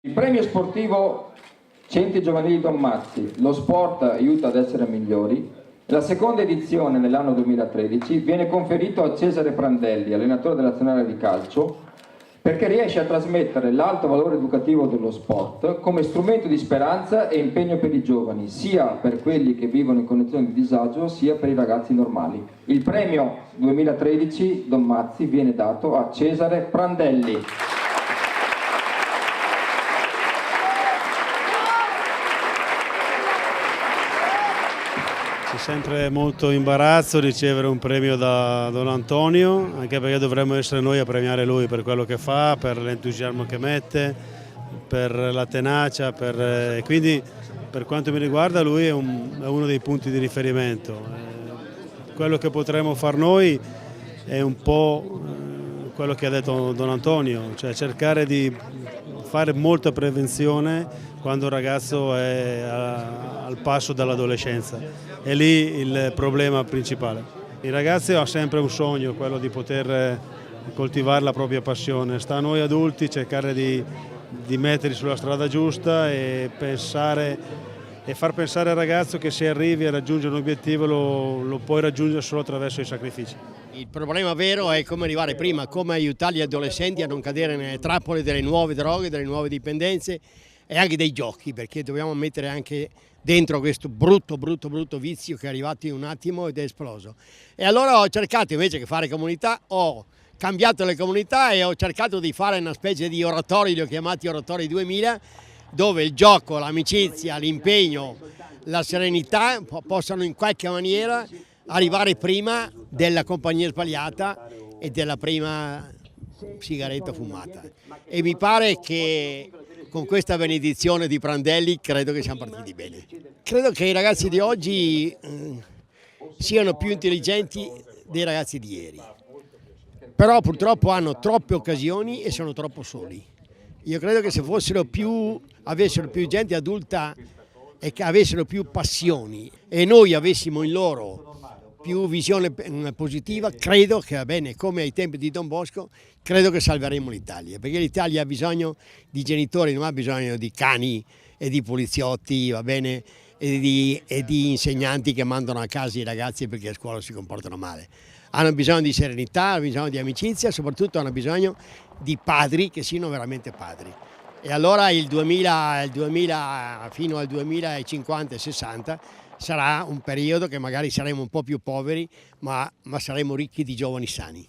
Il premio sportivo Centri Giovanili Don Mazzi, lo sport aiuta ad essere migliori, la seconda edizione nell'anno 2013 viene conferito a Cesare Prandelli, allenatore della nazionale di calcio, perché riesce a trasmettere l'alto valore educativo dello sport come strumento di speranza e impegno per i giovani, sia per quelli che vivono in condizioni di disagio, sia per i ragazzi normali. Il premio 2013 Don Mazzi viene dato a Cesare Prandelli. C'è sempre molto imbarazzo ricevere un premio da Don Antonio, anche perché dovremmo essere noi a premiare lui per quello che fa, per l'entusiasmo che mette, per la tenacia, quindi per quanto mi riguarda lui è uno dei punti di riferimento. Quello che potremmo far noi è un po' quello che ha detto Don Antonio, cioè cercare di fare molta prevenzione quando un ragazzo è al passo dall'adolescenza. È lì il problema principale. Il ragazzo ha sempre un sogno, quello di poter coltivare la propria passione. Sta a noi adulti cercare di metterli sulla strada giusta e far pensare al ragazzo che se arrivi a raggiungere un obiettivo lo puoi raggiungere solo attraverso i sacrifici. Il problema vero è come arrivare prima, come aiutare gli adolescenti a non cadere nelle trappole delle nuove droghe, delle nuove dipendenze e anche dei giochi, perché dobbiamo mettere anche dentro questo brutto vizio che è arrivato in un attimo ed è esploso. E allora ho cercato, invece che fare comunità, ho cambiato le comunità e ho cercato di fare una specie di oratori, li ho chiamati oratori 2000, dove il gioco, l'amicizia, l'impegno, la serenità possano in qualche maniera arrivare prima della compagnia sbagliata e della prima sigaretta fumata. E mi pare che con questa benedizione di Prandelli credo che siamo partiti bene. Credo che i ragazzi di oggi siano più intelligenti dei ragazzi di ieri, però purtroppo hanno troppe occasioni e sono troppo soli. Io credo che se avessero più gente adulta e che avessero più passioni e noi avessimo in loro più visione positiva, credo che va bene, come ai tempi di Don Bosco, credo che salveremo l'Italia, perché l'Italia ha bisogno di genitori, non ha bisogno di cani e di poliziotti, va bene, e di insegnanti che mandano a casa i ragazzi perché a scuola si comportano male. Hanno bisogno di serenità, hanno bisogno di amicizia, soprattutto hanno bisogno di padri che siano veramente padri. E allora il 2000 fino al 2050 e 60 sarà un periodo che magari saremo un po' più poveri, ma saremo ricchi di giovani sani.